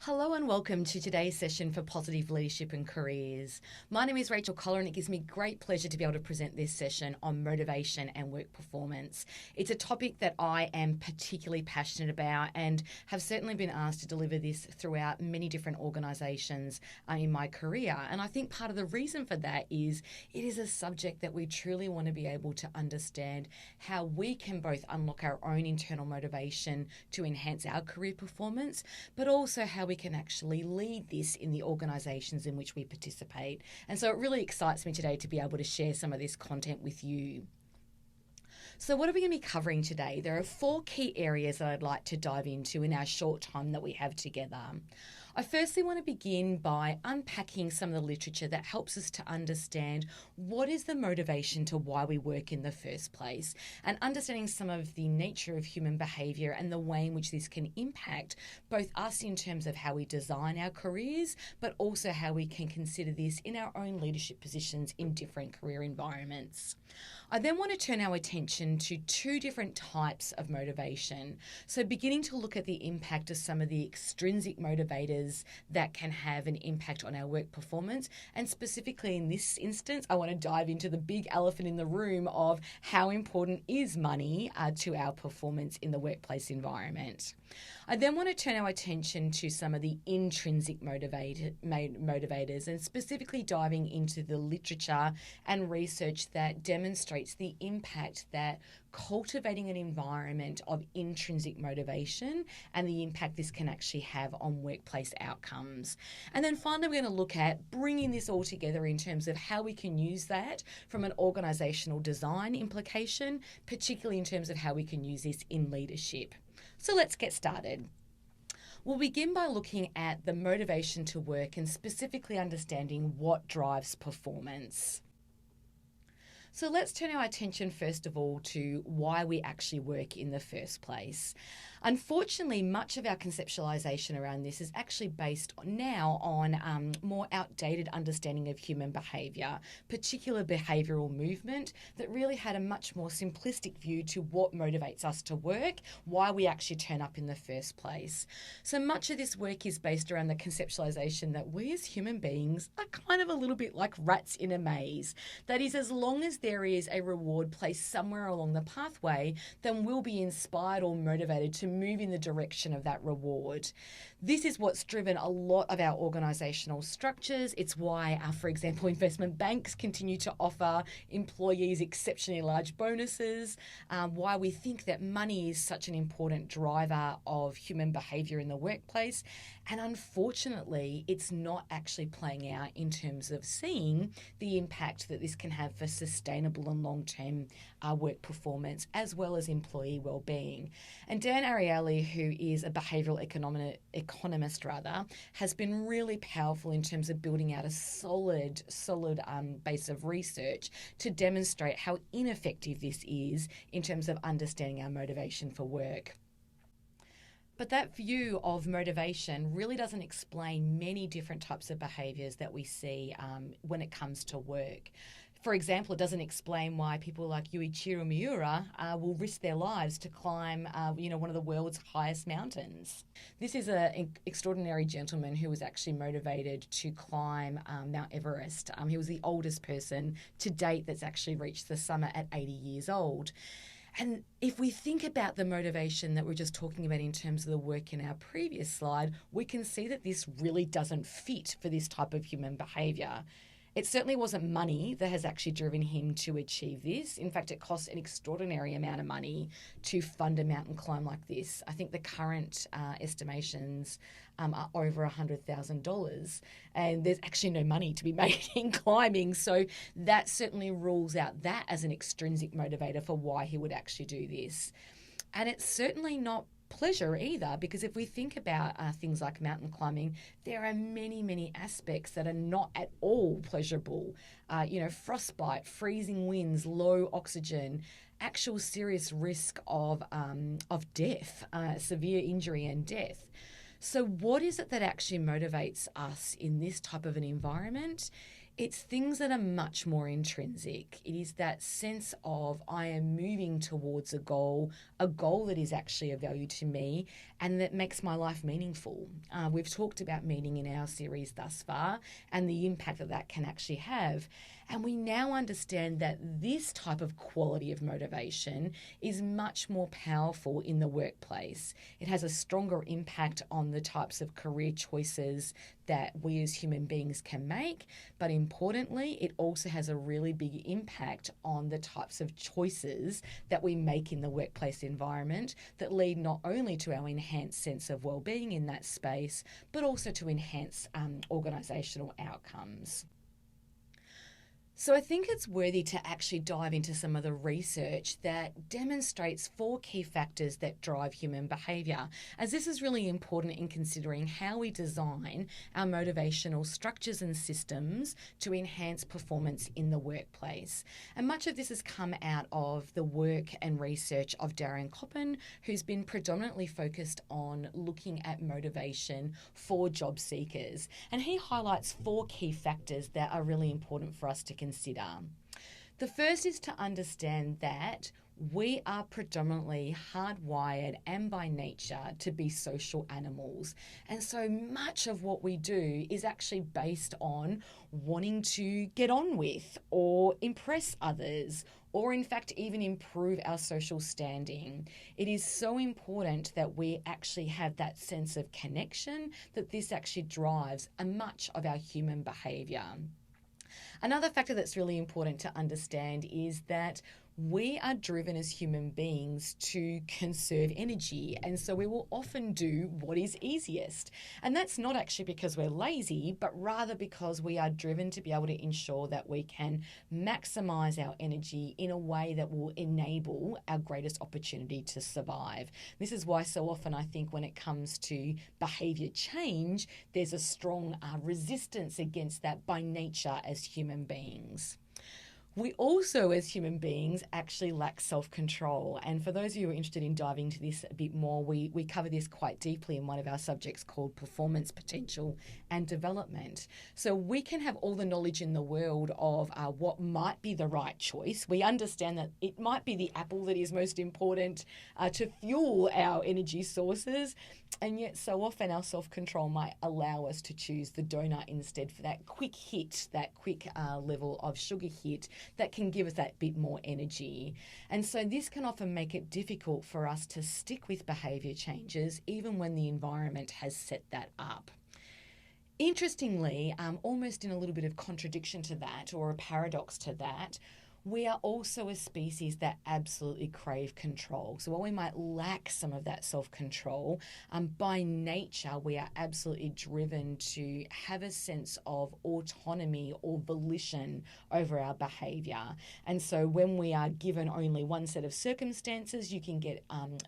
Hello and welcome to today's session for Positive Leadership and Careers. My name is Rachel Collar and it gives me great pleasure to be able to present this session on motivation and work performance. It's a topic that I am particularly passionate about and have certainly been asked to deliver this throughout many different organisations in my career. And I think part of the reason for that is it is a subject that we truly want to be able to understand how we can both unlock our own internal motivation to enhance our career performance, but also how we can actually lead this in the organisations in which we participate. And so it really excites me today to be able to share some of this content with you. So what are we going to be covering today? There are 4 key areas that I'd like to dive into in our short time that we have together. I firstly want to begin by unpacking some of the literature that helps us to understand what is the motivation to why we work in the first place, and understanding some of the nature of human behaviour and the way in which this can impact both us in terms of how we design our careers, but also how we can consider this in our own leadership positions in different career environments. I then want to turn our attention to 2 different types of motivation. So beginning to look at the impact of some of the extrinsic motivators that can have an impact on our work performance. And specifically in this instance, I want to dive into the big elephant in the room of how important is money to our performance in the workplace environment. I then want to turn our attention to some of the intrinsic motivators and specifically diving into the literature and research that demonstrates the impact that cultivating an environment of intrinsic motivation and the impact this can actually have on workplace outcomes. And then finally, we're going to look at bringing this all together in terms of how we can use that from an organisational design implication, particularly in terms of how we can use this in leadership. So let's get started. We'll begin by looking at the motivation to work and specifically understanding what drives performance. So let's turn our attention first of all to why we actually work in the first place. Unfortunately, much of our conceptualisation around this is actually based now on more outdated understanding of human behaviour, particular behavioural movement that really had a much more simplistic view to what motivates us to work, why we actually turn up in the first place. So much of this work is based around the conceptualisation that we as human beings are kind of a little bit like rats in a maze. That is, as long as there is a reward placed somewhere along the pathway, then we'll be inspired or motivated to move in the direction of that reward. This is what's driven a lot of our organisational structures. It's why, for example, investment banks continue to offer employees exceptionally large bonuses, why we think that money is such an important driver of human behaviour in the workplace. And unfortunately, it's not actually playing out in terms of seeing the impact that this can have for sustainable and long-term work performance, as well as employee well-being. And Dan Ariely, who is a behavioural economist, has been really powerful in terms of building out a solid base of research to demonstrate how ineffective this is in terms of understanding our motivation for work. But that view of motivation really doesn't explain many different types of behaviours that we see when it comes to work. For example, it doesn't explain why people like Yuichiro Miura will risk their lives to climb, one of the world's highest mountains. This is an extraordinary gentleman who was actually motivated to climb Mount Everest. He was the oldest person to date that's actually reached the summit at 80 years old. And if we think about the motivation that we're just talking about in terms of the work in our previous slide, we can see that this really doesn't fit for this type of human behaviour. It certainly wasn't money that has actually driven him to achieve this. In fact, it costs an extraordinary amount of money to fund a mountain climb like this. I think the current estimations are over $100,000, and there's actually no money to be made in climbing. So that certainly rules out that as an extrinsic motivator for why he would actually do this. And it's certainly not pleasure either, because if we think about things like mountain climbing, there are many aspects that are not at all pleasurable. Frostbite, freezing winds, low oxygen, actual serious risk of death, severe injury and death. So what is it that actually motivates us in this type of an environment? It's things that are much more intrinsic. It is that sense of I am moving towards a goal that is actually of value to me and that makes my life meaningful. We've talked about meaning in our series thus far and the impact that that can actually have. And we now understand that this type of quality of motivation is much more powerful in the workplace. It has a stronger impact on the types of career choices that we as human beings can make, but importantly, it also has a really big impact on the types of choices that we make in the workplace environment that lead not only to our enhanced sense of well-being in that space, but also to enhance organisational outcomes. So I think it's worthy to actually dive into some of the research that demonstrates 4 key factors that drive human behaviour, as this is really important in considering how we design our motivational structures and systems to enhance performance in the workplace. And much of this has come out of the work and research of Darren Koppen, who's been predominantly focused on looking at motivation for job seekers. And he highlights 4 key factors that are really important for us to consider. The first is to understand that we are predominantly hardwired and by nature to be social animals. And so much of what we do is actually based on wanting to get on with or impress others, or in fact even improve our social standing. It is so important that we actually have that sense of connection, that this actually drives much of our human behaviour. Another factor that's really important to understand is that we are driven as human beings to conserve energy, and so we will often do what is easiest. And that's not actually because we're lazy, but rather because we are driven to be able to ensure that we can maximise our energy in a way that will enable our greatest opportunity to survive. This is why so often I think when it comes to behaviour change, there's a strong resistance against that by nature as human beings. We also, as human beings, actually lack self-control. And for those of you who are interested in diving into this a bit more, we cover this quite deeply in one of our subjects called performance potential and development. So we can have all the knowledge in the world of what might be the right choice. We understand that it might be the apple that is most important to fuel our energy sources. And yet so often our self-control might allow us to choose the donut instead for that quick hit, that quick level of sugar hit that can give us that bit more energy. And so this can often make it difficult for us to stick with behaviour changes even when the environment has set that up. Interestingly, almost in a little bit of contradiction to that, or a paradox to that, we are also a species that absolutely crave control. So while we might lack some of that self-control, by nature we are absolutely driven to have a sense of autonomy or volition over our behaviour. And so when we are given only one set of circumstances you can get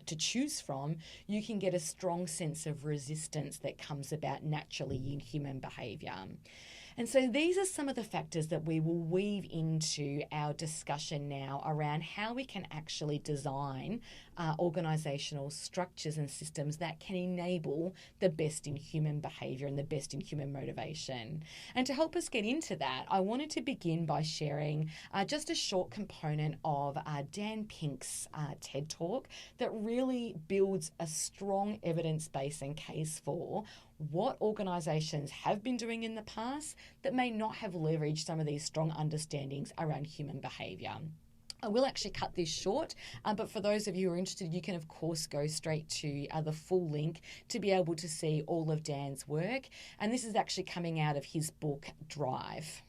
to choose from, you can get a strong sense of resistance that comes about naturally in human behaviour. And so these are some of the factors that we will weave into our discussion now around how we can actually design organisational structures and systems that can enable the best in human behaviour and the best in human motivation. And to help us get into that, I wanted to begin by sharing just a short component of Dan Pink's TED Talk that really builds a strong evidence base and case for what organisations have been doing in the past that may not have leveraged some of these strong understandings around human behaviour. I will actually cut this short, but for those of you who are interested, you can of course go straight to the full link to be able to see all of Dan's work. And this is actually coming out of his book, Drive.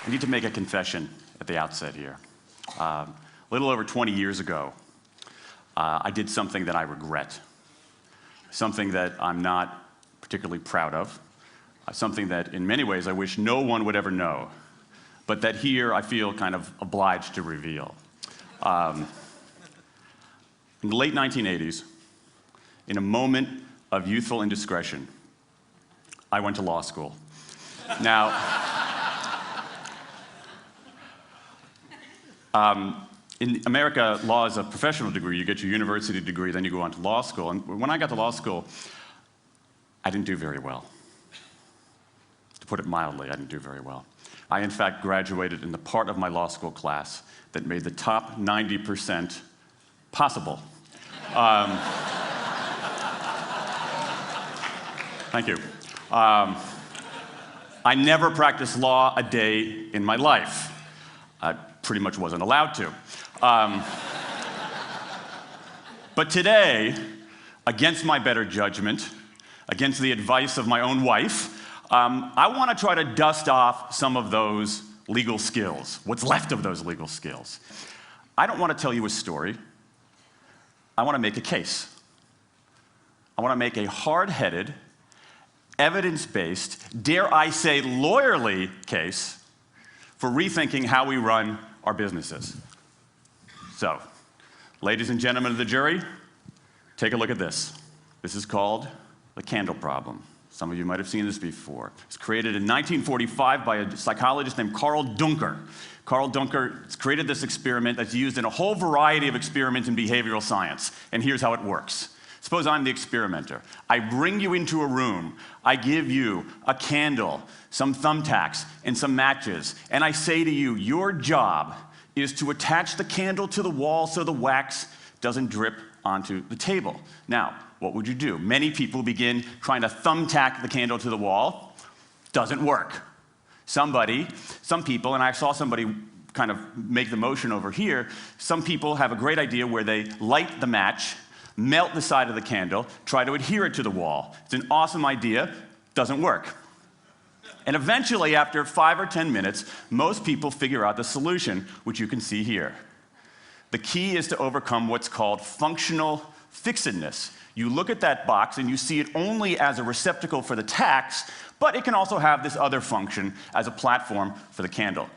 I need to make a confession at the outset here. A little over 20 years ago, I did something that I regret, something that I'm not particularly proud of, something that in many ways I wish no one would ever know, but that here I feel kind of obliged to reveal. In the late 1980s, in a moment of youthful indiscretion, I went to law school. Now, In America, law is a professional degree. You get your university degree, then you go on to law school. And when I got to law school, I didn't do very well. To put it mildly, I didn't do very well. I, in fact, graduated in the part of my law school class that made the top 90% possible. Thank you. I never practiced law a day in my life. I pretty much wasn't allowed to. But today, against my better judgment, against the advice of my own wife, I want to try to dust off some of those legal skills, what's left of those legal skills. I don't want to tell you a story. I want to make a case. I want to make a hard-headed, evidence-based, dare I say lawyerly case for rethinking how we run our businesses. So, ladies and gentlemen of the jury, take a look at this. This is called the candle problem. Some of you might have seen this before. It was created in 1945 by a psychologist named Carl Duncker. Carl Duncker created this experiment that's used in a whole variety of experiments in behavioral science. And here's how it works. Suppose I'm the experimenter. I bring you into a room. I give you a candle, some thumbtacks, and some matches. And I say to you, your job is to attach the candle to the wall so the wax doesn't drip onto the table. Now, what would you do? Many people begin trying to thumbtack the candle to the wall. Doesn't work. Some people, and I saw somebody kind of make the motion over here, some people have a great idea where they light the match, melt the side of the candle, try to adhere it to the wall. It's an awesome idea, doesn't work. And eventually, after 5 or 10 minutes, most people figure out the solution, which you can see here. The key is to overcome what's called functional fixedness. You look at that box and you see it only as a receptacle for the tacks, but it can also have this other function as a platform for the candle.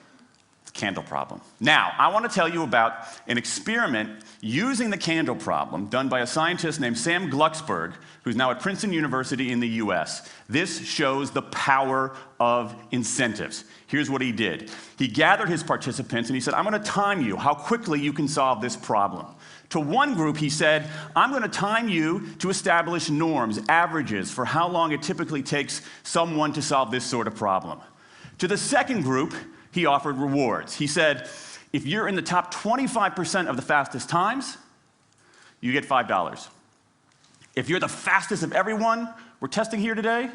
Candle problem. Now, I want to tell you about an experiment using the candle problem done by a scientist named Sam Glucksberg, who's now at Princeton University in the US. This shows the power of incentives. Here's what he did. He gathered his participants and he said, I'm going to time you how quickly you can solve this problem. To one group, he said, I'm going to time you to establish norms, averages, for how long it typically takes someone to solve this sort of problem. To the second group, he offered rewards. He said, if you're in the top 25% of the fastest times, you get $5. If you're the fastest of everyone we're testing here today,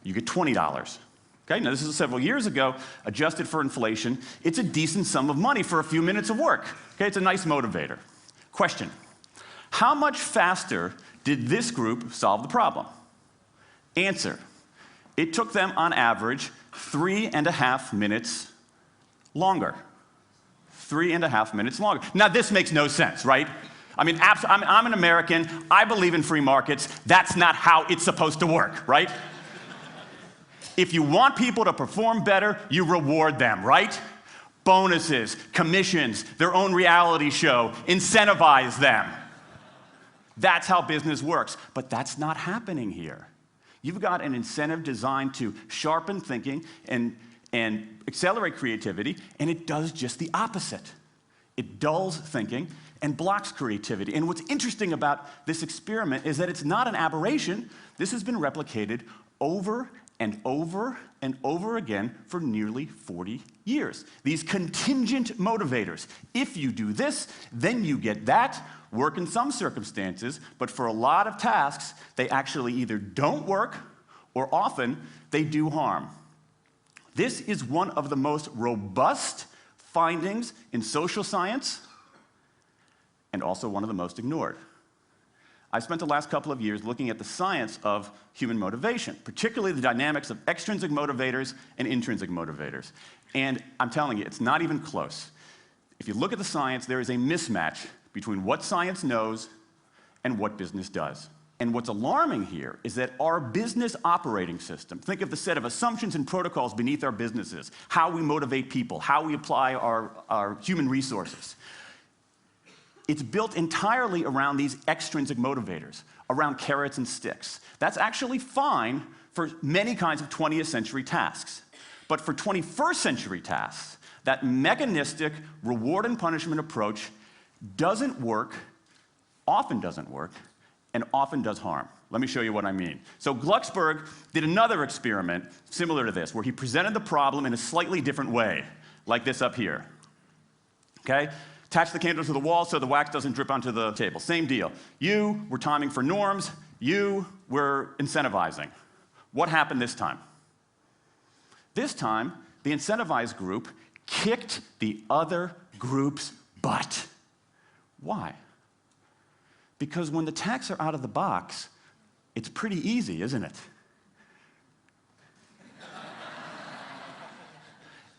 you get $20. Okay, now this is several years ago, adjusted for inflation. It's a decent sum of money for a few minutes of work. Okay, it's a nice motivator. Question, how much faster did this group solve the problem? Answer, it took them on average 3.5 minutes longer. 3.5 minutes longer. Now, this makes no sense, right? I mean, I'm an American. I believe in free markets. That's not how it's supposed to work, right? If you want people to perform better, you reward them, right? Bonuses, commissions, their own reality show, incentivize them. That's how business works. But that's not happening here. You've got an incentive designed to sharpen thinking and accelerate creativity, and it does just the opposite. It dulls thinking and blocks creativity. And what's interesting about this experiment is that it's not an aberration. This has been replicated over and over and over again for nearly 40 years. These contingent motivators. If you do this, then you get that. Work in some circumstances, but for a lot of tasks, they actually either don't work or often they do harm. This is one of the most robust findings in social science and also one of the most ignored. I spent the last couple of years looking at the science of human motivation, particularly the dynamics of extrinsic motivators and intrinsic motivators. And I'm telling you, it's not even close. If you look at the science, there is a mismatch between what science knows and what business does. And what's alarming here is that our business operating system, think of the set of assumptions and protocols beneath our businesses, how we motivate people, how we apply our human resources. It's built entirely around these extrinsic motivators, around carrots and sticks. That's actually fine for many kinds of 20th century tasks. But for 21st century tasks, That mechanistic reward and punishment approach doesn't work, often doesn't work, and often does harm. Let me show you what I mean. So Glucksberg did another experiment similar to this, where he presented the problem in a slightly different way, like this up here. Okay? Attach the candle to the wall so the wax doesn't drip onto the table. Same deal. You were timing for norms. You were incentivizing. What happened this time? This time, the incentivized group kicked the other group's butt. Why? Because when the tasks are out of the box, it's pretty easy, isn't it?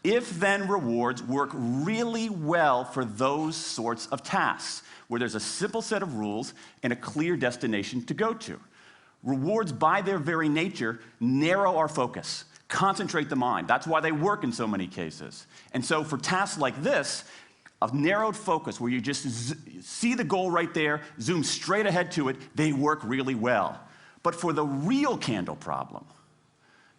If-then rewards work really well for those sorts of tasks, where there's a simple set of rules and a clear destination to go to. Rewards, by their very nature, narrow our focus, concentrate the mind. That's why they work in so many cases. And so for tasks like this, a narrowed focus where you just see the goal right there, zoom straight ahead to it, they work really well. But for the real candle problem,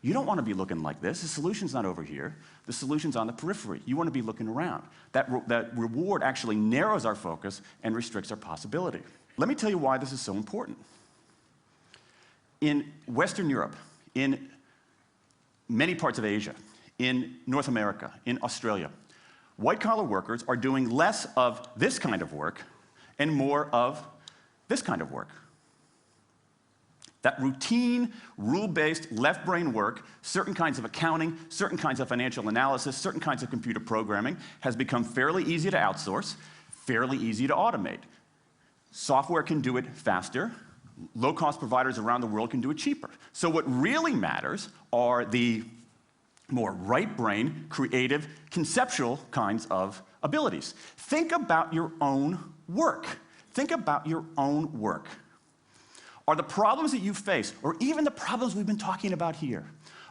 you don't want to be looking like this. The solution's not over here. The solution's on the periphery. You want to be looking around. That reward actually narrows our focus and restricts our possibility. Let me tell you why this is so important. In Western Europe, in many parts of Asia, in North America, in Australia, white-collar workers are doing less of this kind of work and more of this kind of work. That routine, rule-based, left-brain work, certain kinds of accounting, certain kinds of financial analysis, certain kinds of computer programming, has become fairly easy to outsource, fairly easy to automate. Software can do it faster. Low-cost providers around the world can do it cheaper. So what really matters are the more right-brain, creative, conceptual kinds of abilities. Think about your own work. Think about your own work. Are the problems that you face, or even the problems we've been talking about here,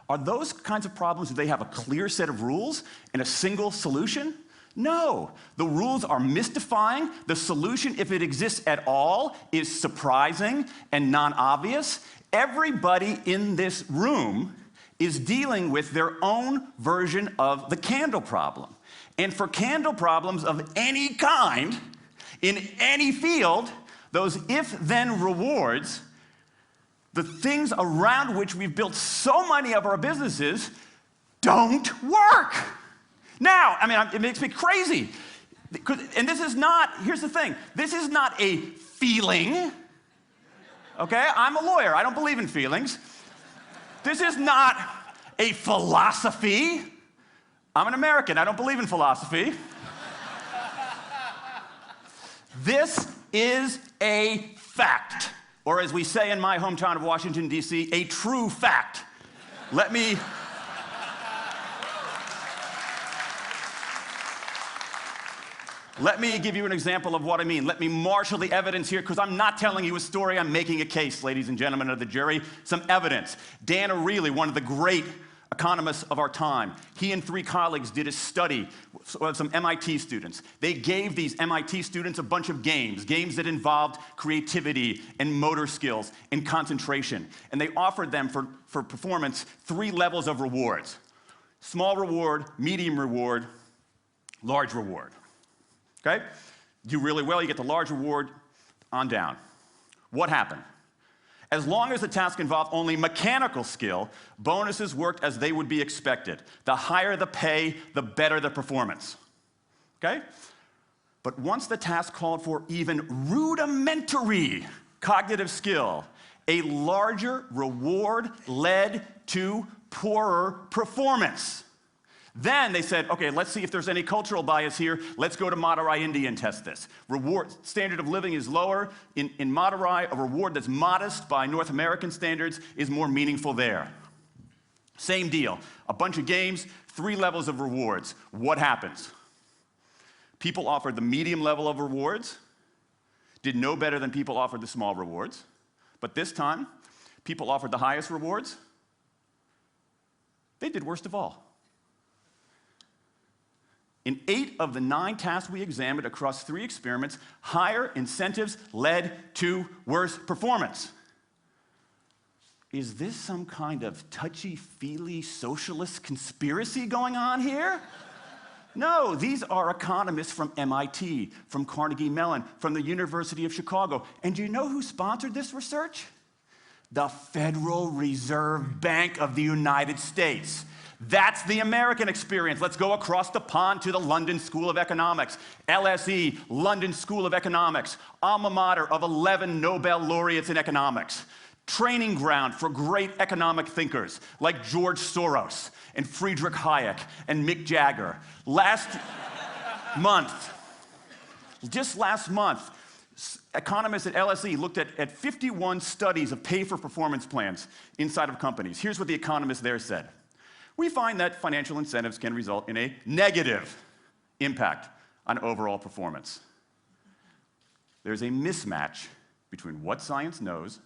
are those kinds of problems, do they have a clear set of rules and a single solution? No. The rules are mystifying. The solution, if it exists at all, is surprising and non-obvious. Everybody in this room is dealing with their own version of the candle problem. And for candle problems of any kind, in any field, those if-then rewards, the things around which we've built so many of our businesses, don't work. Now, I mean, it makes me crazy. And this is not, here's the thing, this is not a feeling, okay? I'm a lawyer, I don't believe in feelings. This is not a philosophy. I'm an American, I don't believe in philosophy. This is a fact, or as we say in my hometown of Washington, D.C., a true fact. Let me give you an example of what I mean. Let me marshal the evidence here, because I'm not telling you a story, I'm making a case, ladies and gentlemen of the jury. Some evidence. Dan Ariely, one of the great economists of our time, he and 3 colleagues did a study of some MIT students. They gave these MIT students a bunch of games that involved creativity and motor skills and concentration. And they offered them for performance 3 levels of rewards. Small reward, medium reward, large reward. Okay? Do really well, you get the large reward, on down. What happened? As long as the task involved only mechanical skill, bonuses worked as they would be expected. The higher the pay, the better the performance. Okay? But once the task called for even rudimentary cognitive skill, a larger reward led to poorer performance. Then they said, okay, let's see if there's any cultural bias here. Let's go to Madurai, India and test this. Reward standard of living is lower. In Madurai, a reward that's modest by North American standards is more meaningful there. Same deal. A bunch of games, 3 levels of rewards. What happens? People offered the medium level of rewards, did no better than people offered the small rewards. But this time, people offered the highest rewards. They did worst of all. In 8 of the 9 tasks we examined across 3 experiments, higher incentives led to worse performance. Is this some kind of touchy-feely socialist conspiracy going on here? No, these are economists from MIT, from Carnegie Mellon, from the University of Chicago. And do you know who sponsored this research? The Federal Reserve Bank of the United States. That's the American experience. Let's go across the pond to the London School of Economics. LSE, London School of Economics, alma mater of 11 Nobel laureates in economics. Training ground for great economic thinkers like George Soros and Friedrich Hayek and Mick Jagger. Just last month, economists at LSE looked at 51 studies of pay-for-performance plans inside of companies. Here's what the economists there said. We find that financial incentives can result in a negative impact on overall performance. There's a mismatch between what science knows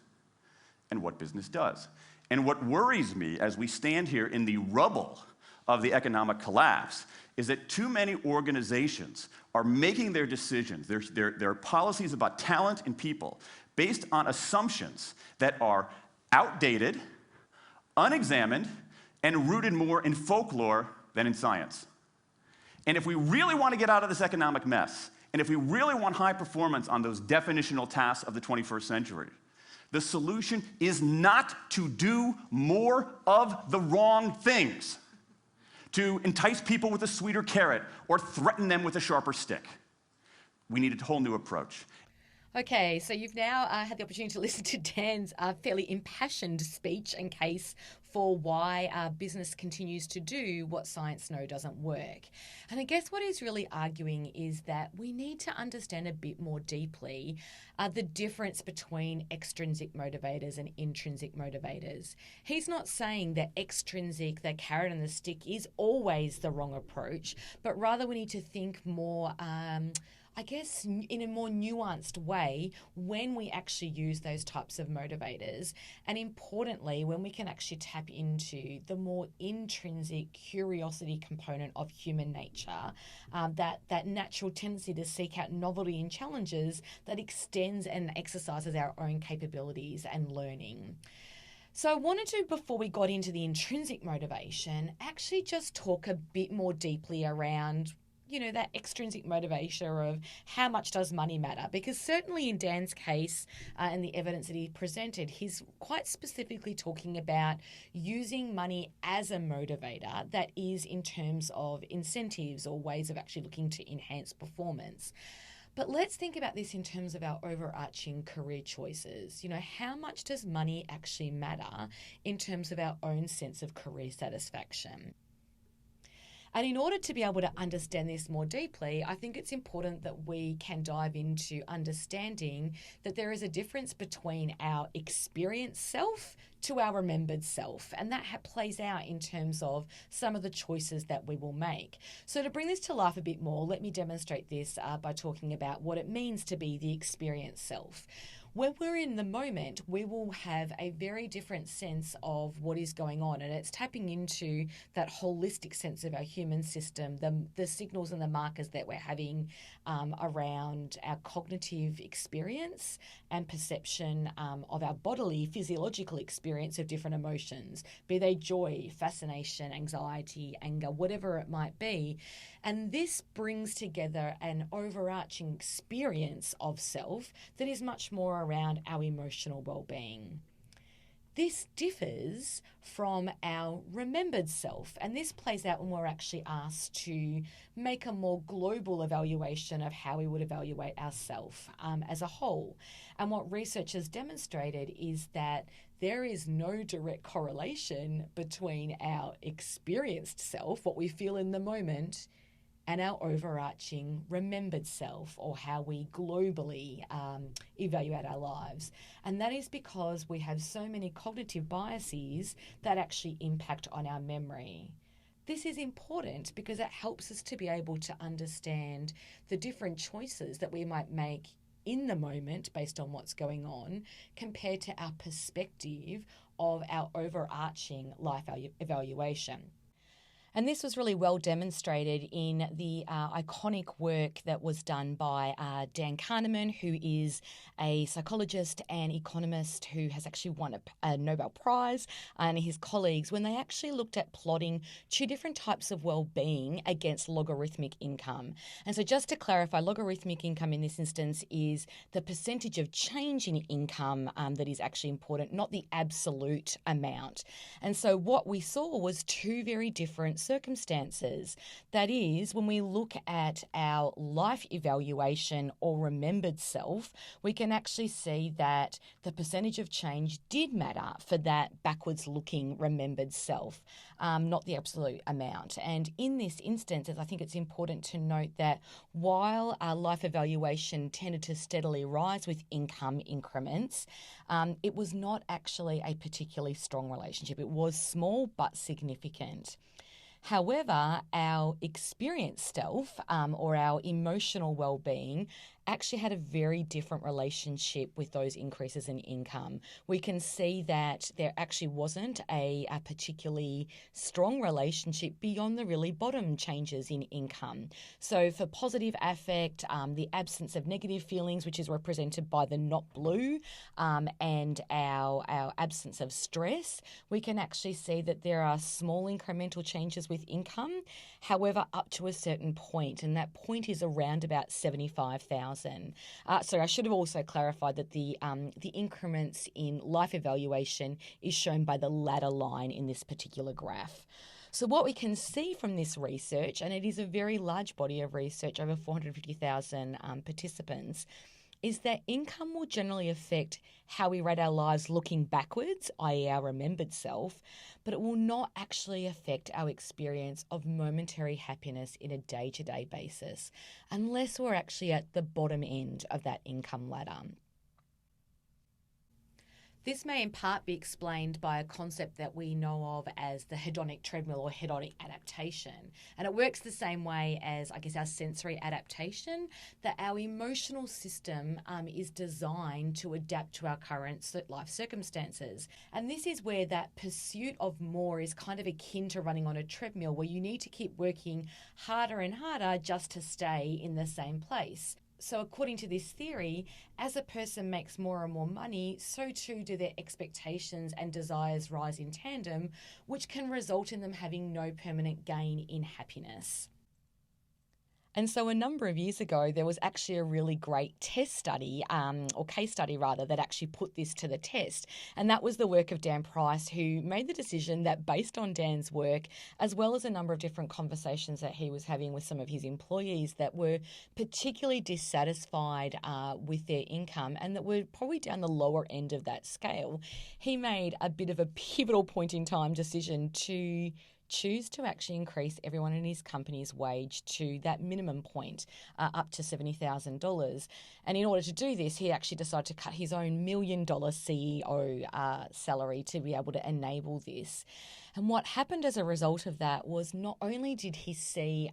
and what business does. And what worries me as we stand here in the rubble of the economic collapse is that too many organizations are making their decisions, their policies about talent and people, based on assumptions that are outdated, unexamined, and rooted more in folklore than in science. And if we really want to get out of this economic mess, and if we really want high performance on those definitional tasks of the 21st century, the solution is not to do more of the wrong things, to entice people with a sweeter carrot or threaten them with a sharper stick. We need a whole new approach. Okay, so you've now had the opportunity to listen to Dan's fairly impassioned speech and case for why business continues to do what science knows doesn't work. And I guess what he's really arguing is that we need to understand a bit more deeply the difference between extrinsic motivators and intrinsic motivators. He's not saying that extrinsic, the carrot and the stick, is always the wrong approach, but rather we need to think more I guess in a more nuanced way when we actually use those types of motivators, and importantly, when we can actually tap into the more intrinsic curiosity component of human nature, that natural tendency to seek out novelty and challenges that extends and exercises our own capabilities and learning. So I wanted to, before we got into the intrinsic motivation, actually just talk a bit more deeply around that extrinsic motivation of how much does money matter? Because certainly in Dan's case and the evidence that he presented, he's quite specifically talking about using money as a motivator that is in terms of incentives or ways of actually looking to enhance performance. But let's think about this in terms of our overarching career choices. How much does money actually matter in terms of our own sense of career satisfaction? And in order to be able to understand this more deeply, I think it's important that we can dive into understanding that there is a difference between our experienced self to our remembered self. And that plays out in terms of some of the choices that we will make. So to bring this to life a bit more, let me demonstrate this by talking about what it means to be the experienced self. When we're in the moment, we will have a very different sense of what is going on, and it's tapping into that holistic sense of our human system, the signals and the markers that we're having around our cognitive experience and perception of our bodily, physiological experience of different emotions, be they joy, fascination, anxiety, anger, whatever it might be. And this brings together an overarching experience of self that is much more around our emotional well-being. This differs from our remembered self, and this plays out when we're actually asked to make a more global evaluation of how we would evaluate ourselves as a whole. And what research has demonstrated is that there is no direct correlation between our experienced self, what we feel in the moment, and our overarching remembered self, or how we globally evaluate our lives. And that is because we have so many cognitive biases that actually impact on our memory. This is important because it helps us to be able to understand the different choices that we might make in the moment based on what's going on compared to our perspective of our overarching life evaluation. And this was really well demonstrated in the iconic work that was done by Dan Kahneman, who is a psychologist and economist who has actually won a Nobel Prize, and his colleagues, when they actually looked at plotting two different types of well-being against logarithmic income. And so just to clarify, logarithmic income in this instance is the percentage of change in income that is actually important, not the absolute amount. And so what we saw was two very different circumstances. That is, when we look at our life evaluation or remembered self, we can actually see that the percentage of change did matter for that backwards looking remembered self, not the absolute amount. And in this instance, I think it's important to note that while our life evaluation tended to steadily rise with income increments, it was not actually a particularly strong relationship. It was small but significant. However, our experienced self or our emotional well-being actually had a very different relationship with those increases in income. We can see that there actually wasn't a particularly strong relationship beyond the really bottom changes in income. So for positive affect, the absence of negative feelings, which is represented by the not blue, and our absence of stress, we can actually see that there are small incremental changes with income, however, up to a certain point, and that point is around about 75,000. So I should have also clarified that the increments in life evaluation is shown by the ladder line in this particular graph. So what we can see from this research, and it is a very large body of research, over 450,000 participants, is that income will generally affect how we rate our lives looking backwards, i.e. our remembered self, but it will not actually affect our experience of momentary happiness in a day-to-day basis, unless we're actually at the bottom end of that income ladder. This may in part be explained by a concept that we know of as the hedonic treadmill or hedonic adaptation. And it works the same way as, I guess, our sensory adaptation, that our emotional system is designed to adapt to our current life circumstances. And this is where that pursuit of more is kind of akin to running on a treadmill, where you need to keep working harder and harder just to stay in the same place. So according to this theory, as a person makes more and more money, so too do their expectations and desires rise in tandem, which can result in them having no permanent gain in happiness. And so a number of years ago, there was actually a really great test study, or case study rather, that actually put this to the test. And that was the work of Dan Price, who made the decision that based on Dan's work, as well as a number of different conversations that he was having with some of his employees that were particularly dissatisfied with their income and that were probably down the lower end of that scale, he made a bit of a pivotal point in time decision to choose to actually increase everyone in his company's wage to that minimum point, up to $70,000. And in order to do this, he actually decided to cut his own $1 million CEO salary to be able to enable this. And what happened as a result of that was not only did he see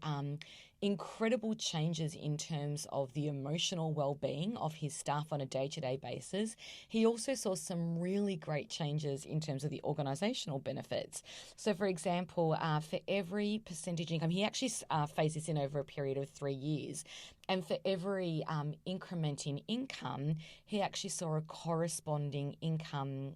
incredible changes in terms of the emotional well-being of his staff on a day-to-day basis, he also saw some really great changes in terms of the organisational benefits. So, for example, for every percentage income, he actually phased this in over a period of 3 years. And for every increment in income, he actually saw a corresponding income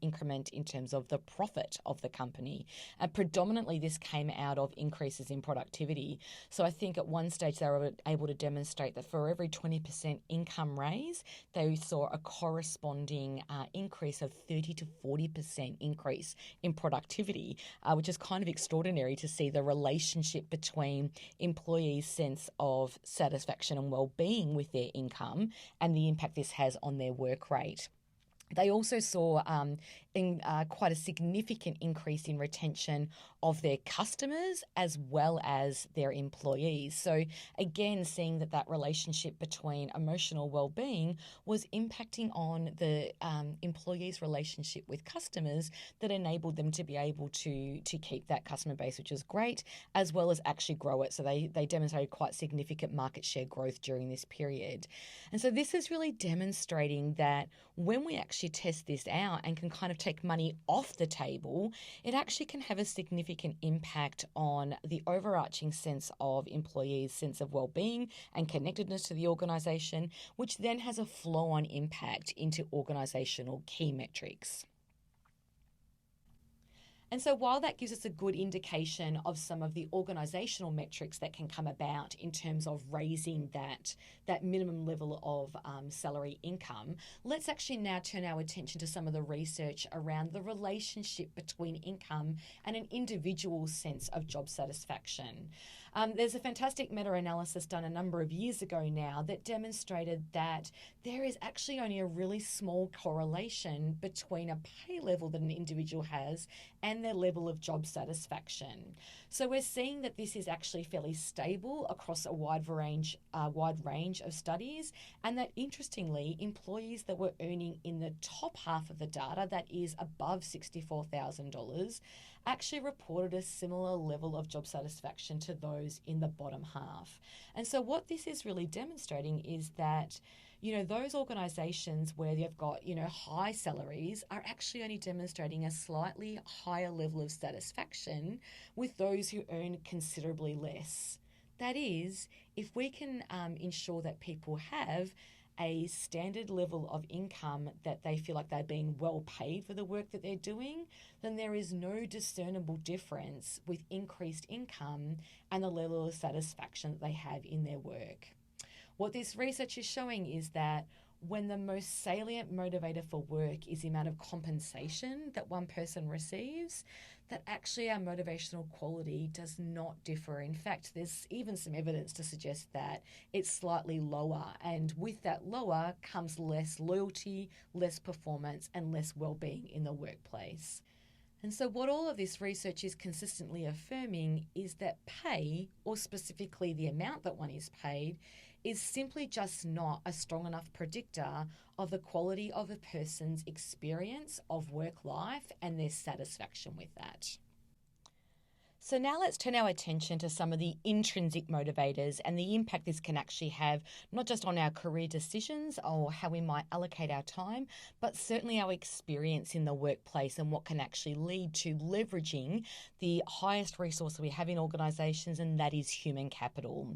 increment in terms of the profit of the company. And predominantly this came out of increases in productivity. So I think at one stage they were able to demonstrate that for every 20% income raise, they saw a corresponding increase of 30 to 40% increase in productivity, which is kind of extraordinary to see the relationship between employees' sense of satisfaction and well-being with their income and the impact this has on their work rate. They also saw quite a significant increase in retention of their customers as well as their employees. So again, seeing that relationship between emotional well-being was impacting on the employees' relationship with customers that enabled them to be able to keep that customer base, which is great, as well as actually grow it. So they demonstrated quite significant market share growth during this period. And so this is really demonstrating that when we actually test this out and can kind of take money off the table, it actually can have a significant impact on the overarching sense of employees' sense of well-being and connectedness to the organisation, which then has a flow-on impact into organisational key metrics. And so while that gives us a good indication of some of the organisational metrics that can come about in terms of raising that minimum level of salary income, let's actually now turn our attention to some of the research around the relationship between income and an individual's sense of job satisfaction. There's a fantastic meta-analysis done a number of years ago now that demonstrated that there is actually only a really small correlation between a pay level that an individual has and their level of job satisfaction. So we're seeing that this is actually fairly stable across a wide range of studies, and that interestingly, employees that were earning in the top half of the data, that is above $64,000, actually reported a similar level of job satisfaction to those in the bottom half. And so what this is really demonstrating is that those organisations where you've got, high salaries are actually only demonstrating a slightly higher level of satisfaction with those who earn considerably less. That is, if we can ensure that people have a standard level of income that they feel like they're being well paid for the work that they're doing, then there is no discernible difference with increased income and the level of satisfaction that they have in their work. What this research is showing is that when the most salient motivator for work is the amount of compensation that one person receives, that actually our motivational quality does not differ. In fact, there's even some evidence to suggest that it's slightly lower, and with that lower comes less loyalty, less performance, and less well-being in the workplace. And so what all of this research is consistently affirming is that pay, or specifically the amount that one is paid, is simply just not a strong enough predictor of the quality of a person's experience of work life and their satisfaction with that. So now let's turn our attention to some of the intrinsic motivators and the impact this can actually have, not just on our career decisions or how we might allocate our time, but certainly our experience in the workplace and what can actually lead to leveraging the highest resource we have in organisations, and that is human capital.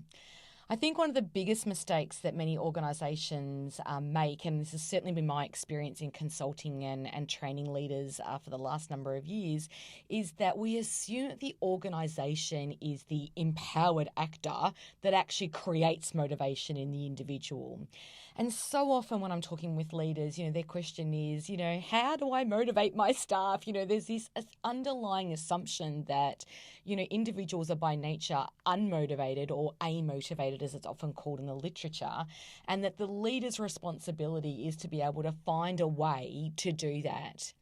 I think one of the biggest mistakes that many organisations make, and this has certainly been my experience in consulting and training leaders for the last number of years, is that we assume that the organisation is the empowered actor that actually creates motivation in the individual. And so often when I'm talking with leaders, their question is, how do I motivate my staff? There's this underlying assumption that, individuals are by nature unmotivated or amotivated, as it's often called in the literature, and that the leader's responsibility is to be able to find a way to do that,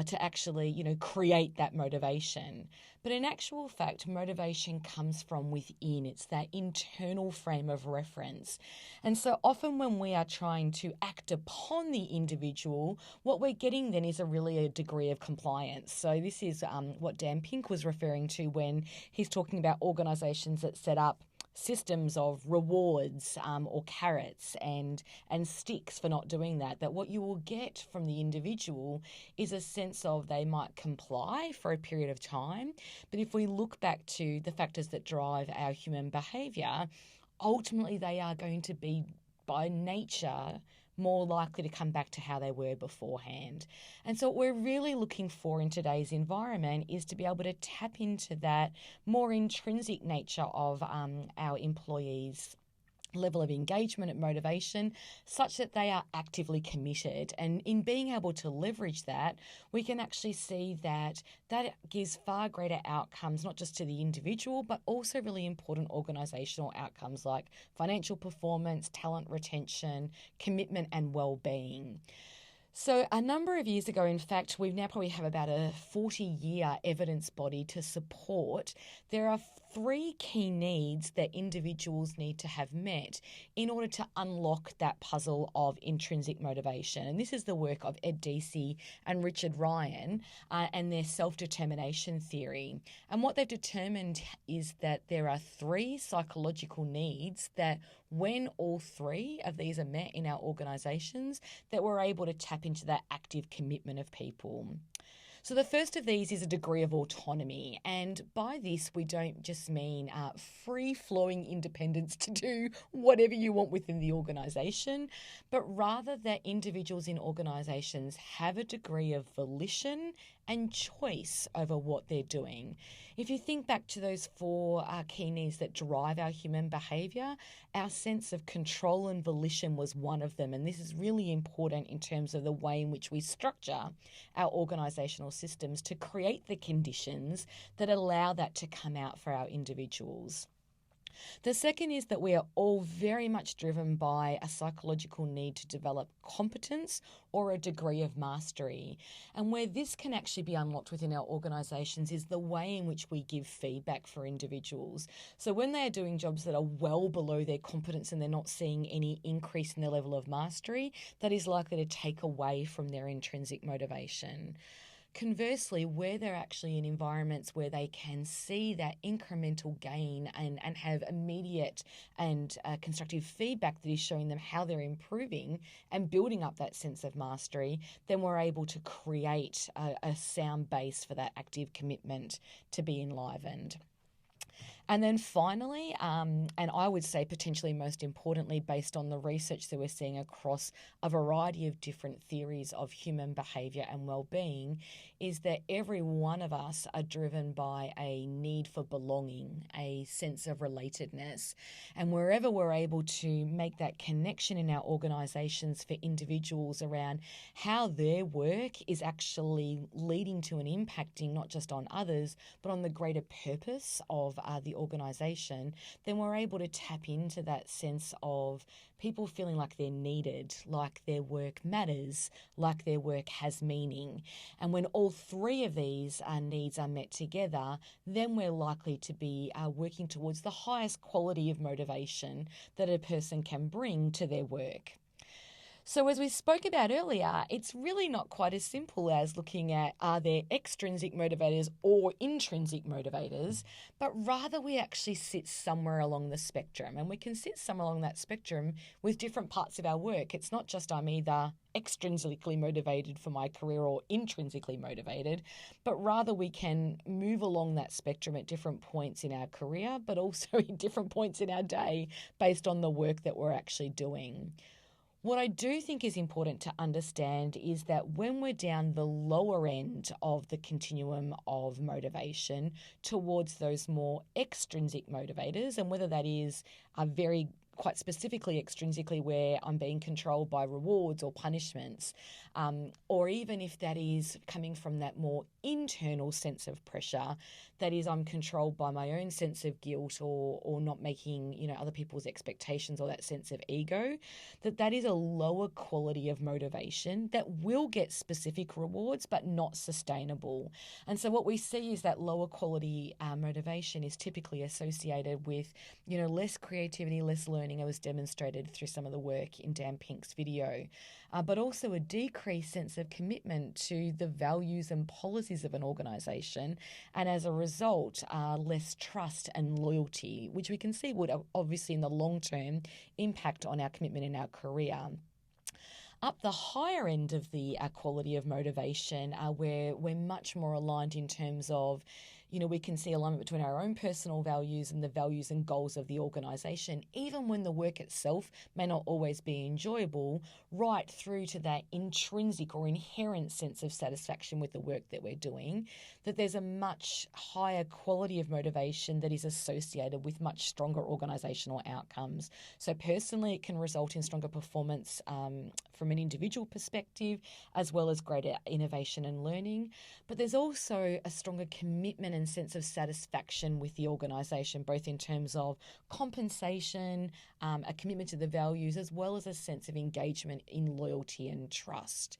to actually, create that motivation. But in actual fact, motivation comes from within. It's that internal frame of reference. And so often when we are trying to act upon the individual, what we're getting then is a degree of compliance. So this is what Dan Pink was referring to when he's talking about organisations that set up systems of rewards or carrots and sticks for not doing that what you will get from the individual is a sense of they might comply for a period of time. But if we look back to the factors that drive our human behaviour, ultimately they are going to be by nature more likely to come back to how they were beforehand. And so what we're really looking for in today's environment is to be able to tap into that more intrinsic nature of our employees' level of engagement and motivation, such that they are actively committed. And in being able to leverage that, we can actually see that gives far greater outcomes, not just to the individual, but also really important organisational outcomes like financial performance, talent retention, commitment, and well-being. So a number of years ago, in fact, we now probably have about a 40-year evidence body to support. There are 3 key needs that individuals need to have met in order to unlock that puzzle of intrinsic motivation. And this is the work of Ed Deci and Richard Ryan and their self-determination theory. And what they've determined is that there are 3 psychological needs that when all 3 of these are met in our organisations, that we're able to tap tap into that active commitment of people. So the first of these is a degree of autonomy, and by this we don't just mean free-flowing independence to do whatever you want within the organisation, but rather that individuals in organisations have a degree of volition and choice over what they're doing. If you think back to those four key needs that drive our human behaviour, our sense of control and volition was one of them, and this is really important in terms of the way in which we structure our organisational systems to create the conditions that allow that to come out for our individuals. The second is that we are all very much driven by a psychological need to develop competence or a degree of mastery. And where this can actually be unlocked within our organisations is the way in which we give feedback for individuals. So when they are doing jobs that are well below their competence and they're not seeing any increase in their level of mastery, that is likely to take away from their intrinsic motivation. Conversely, where they're actually in environments where they can see that incremental gain and have immediate and constructive feedback that is showing them how they're improving and building up that sense of mastery, then we're able to create a sound base for that active commitment to be enlivened. And then finally, and I would say potentially most importantly, based on the research that we're seeing across a variety of different theories of human behaviour and well-being, is that every one of us are driven by a need for belonging, a sense of relatedness. And wherever we're able to make that connection in our organisations for individuals around how their work is actually leading to and impacting not just on others, but on the greater purpose of the organisation, then we're able to tap into that sense of people feeling like they're needed, like their work matters, like their work has meaning. And when all three of these needs are met together, then we're likely to be working towards the highest quality of motivation that a person can bring to their work. So as we spoke about earlier, it's really not quite as simple as looking at are there extrinsic motivators or intrinsic motivators, but rather we actually sit somewhere along the spectrum, and we can sit somewhere along that spectrum with different parts of our work. It's not just I'm either extrinsically motivated for my career or intrinsically motivated, but rather we can move along that spectrum at different points in our career, but also at different points in our day based on the work that we're actually doing. What I do think is important to understand is that when we're down the lower end of the continuum of motivation towards those more extrinsic motivators, and whether that is a very quite specifically extrinsically where I'm being controlled by rewards or punishments, or even if that is coming from that more internal sense of pressure, that is I'm controlled by my own sense of guilt or not making other people's expectations or that sense of ego, that is a lower quality of motivation that will get specific rewards but not sustainable. And so what we see is that lower quality motivation is typically associated with less creativity, less learning. It was demonstrated through some of the work in Dan Pink's video, but also a decreased sense of commitment to the values and policies of an organisation, and as a result, less trust and loyalty, which we can see would obviously in the long term impact on our commitment in our career. Up the higher end of the quality of motivation, where we're much more aligned in terms of we can see alignment between our own personal values and the values and goals of the organisation, even when the work itself may not always be enjoyable, right through to that intrinsic or inherent sense of satisfaction with the work that we're doing, that there's a much higher quality of motivation that is associated with much stronger organisational outcomes. So personally, it can result in stronger performance from an individual perspective, as well as greater innovation and learning. But there's also a stronger commitment and sense of satisfaction with the organisation, both in terms of compensation, a commitment to the values, as well as a sense of engagement in loyalty and trust.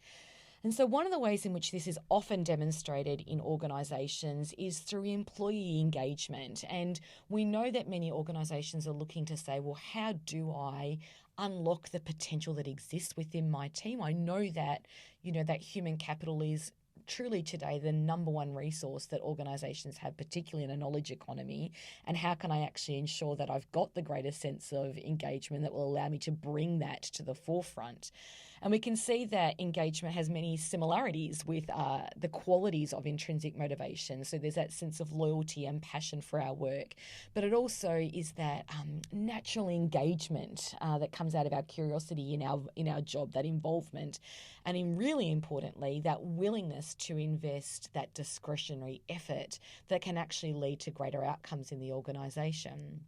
And so one of the ways in which this is often demonstrated in organisations is through employee engagement. And we know that many organisations are looking to say, well, how do I unlock the potential that exists within my team? I know that, that human capital is truly today the number one resource that organisations have, particularly in a knowledge economy, and how can I actually ensure that I've got the greatest sense of engagement that will allow me to bring that to the forefront? And we can see that engagement has many similarities with the qualities of intrinsic motivation. So there's that sense of loyalty and passion for our work, but it also is that natural engagement that comes out of our curiosity in our job, that involvement, and really importantly, that willingness to invest that discretionary effort that can actually lead to greater outcomes in the organisation.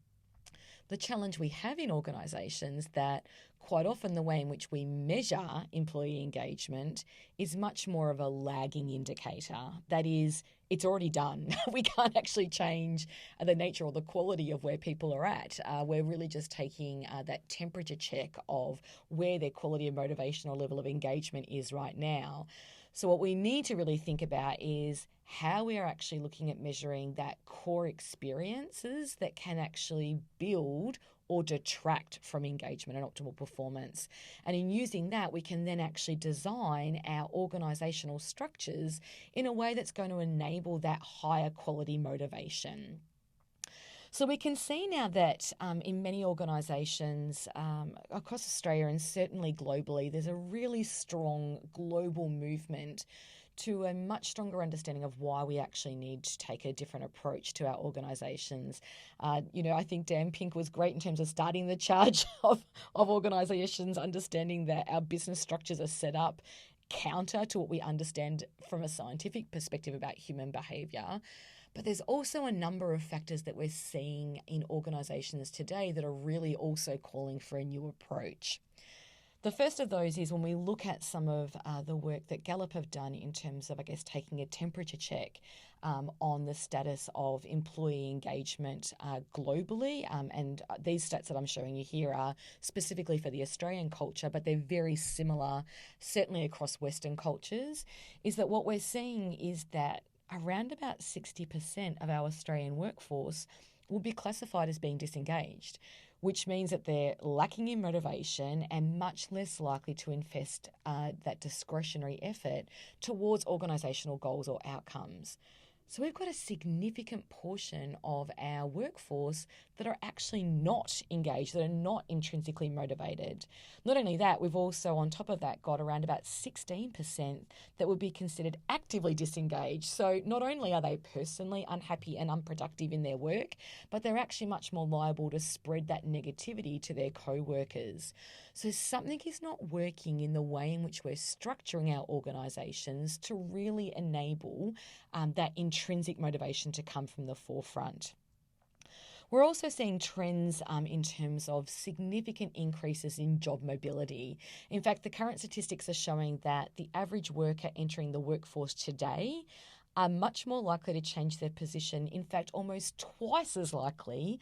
The challenge we have in organisations that quite often the way in which we measure employee engagement is much more of a lagging indicator. That is, it's already done. We can't actually change the nature or the quality of where people are at. We're really just taking that temperature check of where their quality of motivation or level of engagement is right now. So what we need to really think about is how we are actually looking at measuring that core experiences that can actually build or detract from engagement and optimal performance. And in using that, we can then actually design our organisational structures in a way that's going to enable that higher quality motivation. So we can see now that in many organisations across Australia and certainly globally, there's a really strong global movement to a much stronger understanding of why we actually need to take a different approach to our organisations. I think Dan Pink was great in terms of starting the charge of organisations, understanding that our business structures are set up counter to what we understand from a scientific perspective about human behaviour. But there's also a number of factors that we're seeing in organisations today that are really also calling for a new approach. The first of those is when we look at some of the work that Gallup have done in terms of, taking a temperature check on the status of employee engagement globally. And these stats that I'm showing you here are specifically for the Australian culture, but they're very similar, certainly across Western cultures, is that what we're seeing is that around about 60% of our Australian workforce will be classified as being disengaged, which means that they're lacking in motivation and much less likely to invest that discretionary effort towards organisational goals or outcomes. So we've got a significant portion of our workforce that are actually not engaged, that are not intrinsically motivated. Not only that, we've also, on top of that, got around about 16% that would be considered actively disengaged. So not only are they personally unhappy and unproductive in their work, but they're actually much more liable to spread that negativity to their co-workers. So something is not working in the way in which we're structuring our organisations to really enable that intrinsic motivation to come from the forefront. We're also seeing trends in terms of significant increases in job mobility. In fact, the current statistics are showing that the average worker entering the workforce today are much more likely to change their position, in fact, almost twice as likely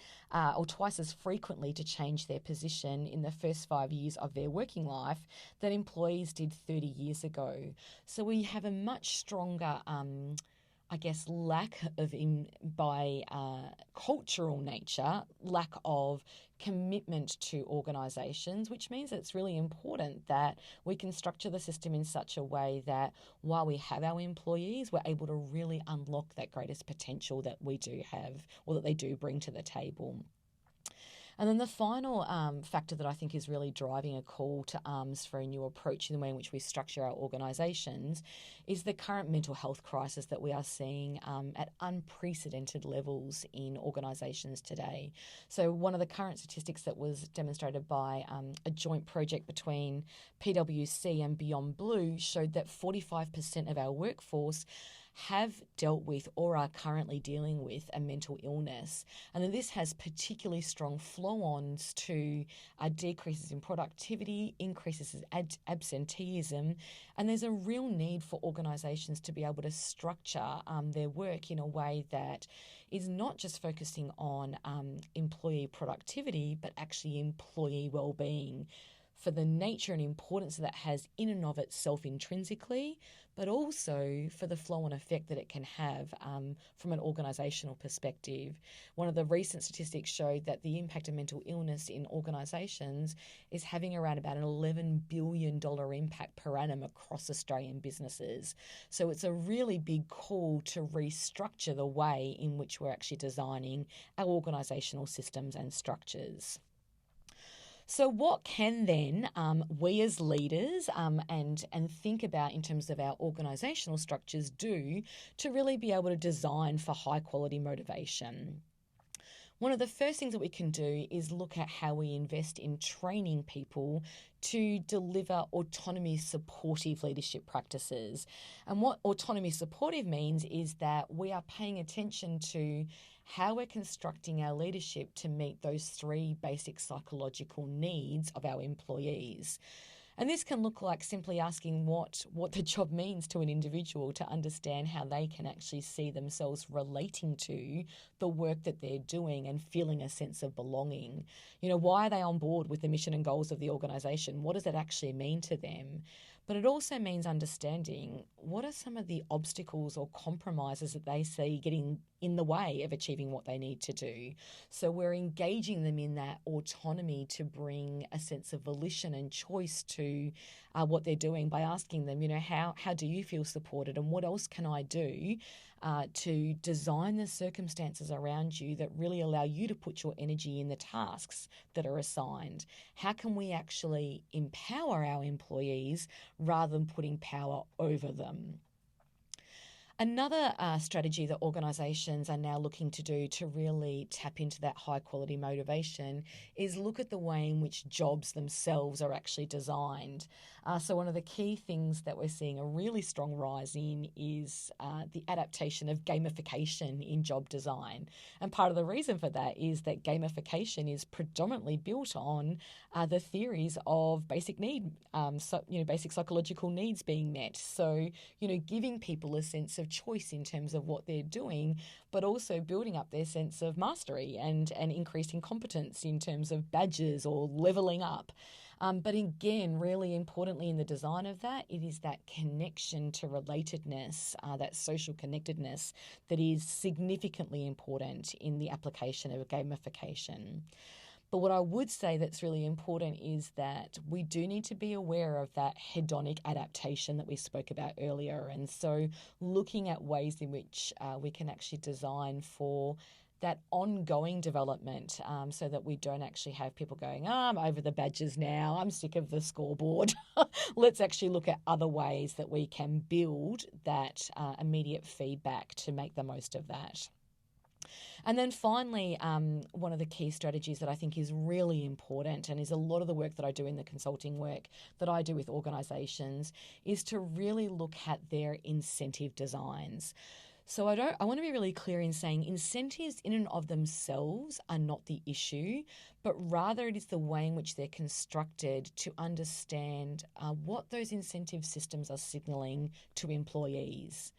or twice as frequently to change their position in the first 5 years of their working life than employees did 30 years ago. So we have a much stronger lack of, by cultural nature, lack of commitment to organisations, which means it's really important that we can structure the system in such a way that while we have our employees, we're able to really unlock that greatest potential that we do have or that they do bring to the table. And then the final factor that I think is really driving a call to arms for a new approach in the way in which we structure our organisations is the current mental health crisis that we are seeing at unprecedented levels in organisations today. So one of the current statistics that was demonstrated by a joint project between PwC and Beyond Blue showed that 45% of our workforce have dealt with or are currently dealing with a mental illness. And then this has particularly strong flow-ons to decreases in productivity, increases in absenteeism, and there's a real need for organisations to be able to structure their work in a way that is not just focusing on employee productivity, but actually employee well-being, for the nature and importance that has in and of itself intrinsically, but also for the flow-on effect that it can have from an organisational perspective. One of the recent statistics showed that the impact of mental illness in organisations is having around about an $11 billion impact per annum across Australian businesses. So it's a really big call to restructure the way in which we're actually designing our organisational systems and structures. So, what can then we as leaders and think about in terms of our organisational structures do to really be able to design for high quality motivation? One of the first things that we can do is look at how we invest in training people to deliver autonomy supportive leadership practices. And what autonomy supportive means is that we are paying attention to how we're constructing our leadership to meet those three basic psychological needs of our employees. And this can look like simply asking what the job means to an individual to understand how they can actually see themselves relating to the work that they're doing and feeling a sense of belonging. Why are they on board with the mission and goals of the organisation? What does that actually mean to them? But it also means understanding what are some of the obstacles or compromises that they see getting in the way of achieving what they need to do. So we're engaging them in that autonomy to bring a sense of volition and choice to what they're doing by asking them, how do you feel supported and what else can I do to design the circumstances around you that really allow you to put your energy in the tasks that are assigned? How can we actually empower our employees rather than putting power over them? Another strategy that organisations are now looking to do to really tap into that high quality motivation is look at the way in which jobs themselves are actually designed. So one of the key things that we're seeing a really strong rise in is the adaptation of gamification in job design. And part of the reason for that is that gamification is predominantly built on the theories of basic basic psychological needs being met. So, giving people a sense of choice in terms of what they're doing, but also building up their sense of mastery and increasing competence in terms of badges or leveling up. But again, really importantly in the design of that, it is that connection to relatedness, that social connectedness that is significantly important in the application of gamification. But what I would say that's really important is that we do need to be aware of that hedonic adaptation that we spoke about earlier. And so looking at ways in which we can actually design for that ongoing development so that we don't actually have people going, I'm over the badges now, I'm sick of the scoreboard. Let's actually look at other ways that we can build that immediate feedback to make the most of that. And then finally, one of the key strategies that I think is really important and is a lot of the work that I do in the consulting work that I do with organisations is to really look at their incentive designs. So I want to be really clear in saying incentives in and of themselves are not the issue, but rather it is the way in which they're constructed to understand what those incentive systems are signalling to employees.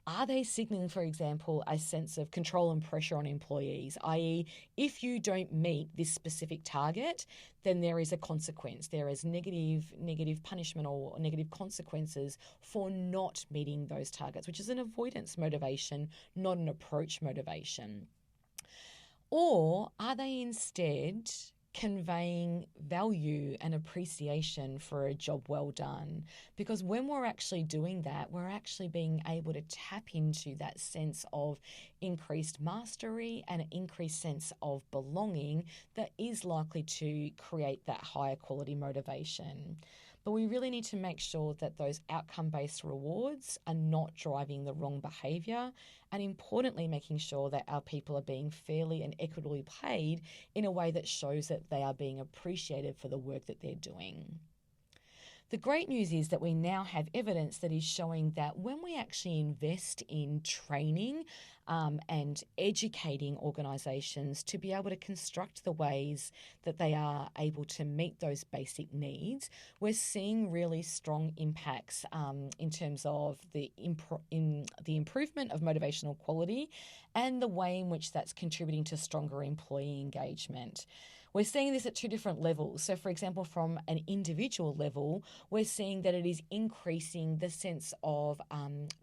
Are they signalling, for example, a sense of control and pressure on employees, i.e., if you don't meet this specific target, then there is a consequence. There is negative punishment or negative consequences for not meeting those targets, which is an avoidance motivation, not an approach motivation. Or are they instead conveying value and appreciation for a job well done? Because when we're actually doing that, we're actually being able to tap into that sense of increased mastery and an increased sense of belonging that is likely to create that higher quality motivation. But we really need to make sure that those outcome-based rewards are not driving the wrong behaviour, and importantly, making sure that our people are being fairly and equitably paid in a way that shows that they are being appreciated for the work that they're doing. The great news is that we now have evidence that is showing that when we actually invest in training and educating organisations to be able to construct the ways that they are able to meet those basic needs, we're seeing really strong impacts in terms of the improvement of motivational quality and the way in which that's contributing to stronger employee engagement. We're seeing this at two different levels. So, for example, from an individual level, we're seeing that it is increasing the sense of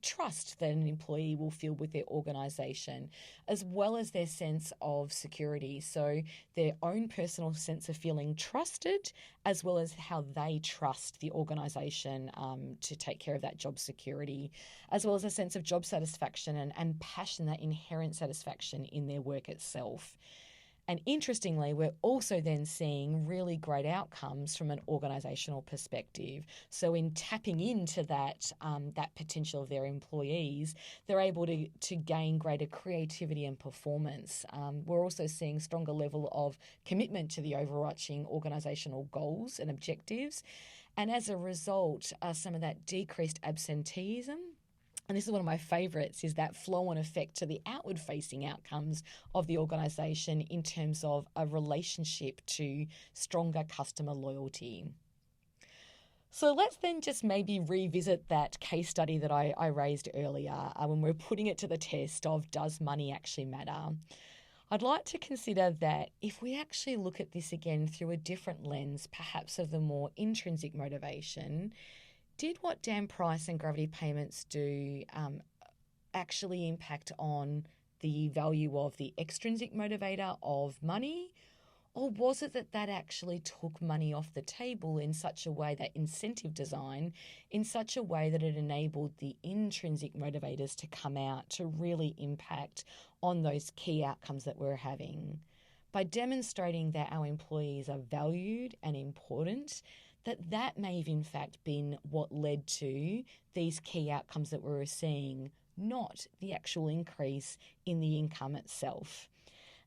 trust that an employee will feel with their organisation, as well as their sense of security. So their own personal sense of feeling trusted, as well as how they trust the organisation to take care of that job security, as well as a sense of job satisfaction and passion, that inherent satisfaction in their work itself. And interestingly, we're also then seeing really great outcomes from an organisational perspective. So in tapping into that potential of their employees, they're able to gain greater creativity and performance. We're also seeing stronger level of commitment to the overarching organisational goals and objectives. And as a result, some of that decreased absenteeism. And this is one of my favourites, is that flow-on effect to the outward-facing outcomes of the organisation in terms of a relationship to stronger customer loyalty. So let's then just maybe revisit that case study that I raised earlier when we're putting it to the test of, does money actually matter? I'd like to consider that if we actually look at this again through a different lens, perhaps of the more intrinsic motivation, did what Dan Price and Gravity Payments do actually impact on the value of the extrinsic motivator of money? Or was it that actually took money off the table in such a way, that incentive design, in such a way that it enabled the intrinsic motivators to come out to really impact on those key outcomes that we're having? By demonstrating that our employees are valued and important, that may have in fact been what led to these key outcomes that we were seeing, not the actual increase in the income itself.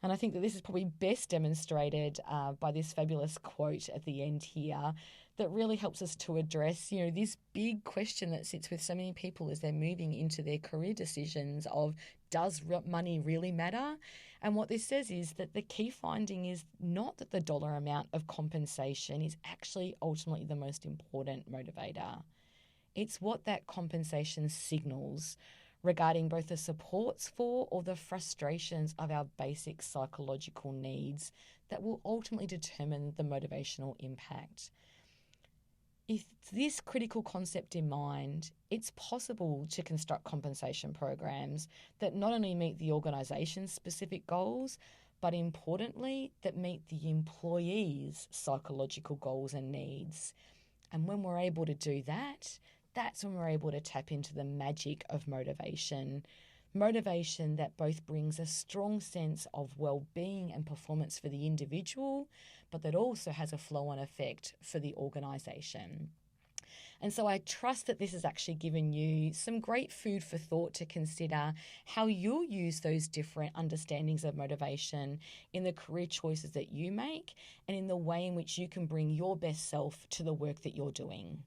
And I think that this is probably best demonstrated by this fabulous quote at the end here that really helps us to address, this big question that sits with so many people as they're moving into their career decisions of, does money really matter? And what this says is that the key finding is not that the dollar amount of compensation is actually ultimately the most important motivator. It's what that compensation signals regarding both the supports for or the frustrations of our basic psychological needs that will ultimately determine the motivational impact. With this critical concept in mind, it's possible to construct compensation programs that not only meet the organisation's specific goals, but importantly, that meet the employees' psychological goals and needs. And when we're able to do that, that's when we're able to tap into the magic of motivation. Motivation that both brings a strong sense of well-being and performance for the individual, but that also has a flow-on effect for the organisation. And so I trust that this has actually given you some great food for thought to consider how you'll use those different understandings of motivation in the career choices that you make and in the way in which you can bring your best self to the work that you're doing.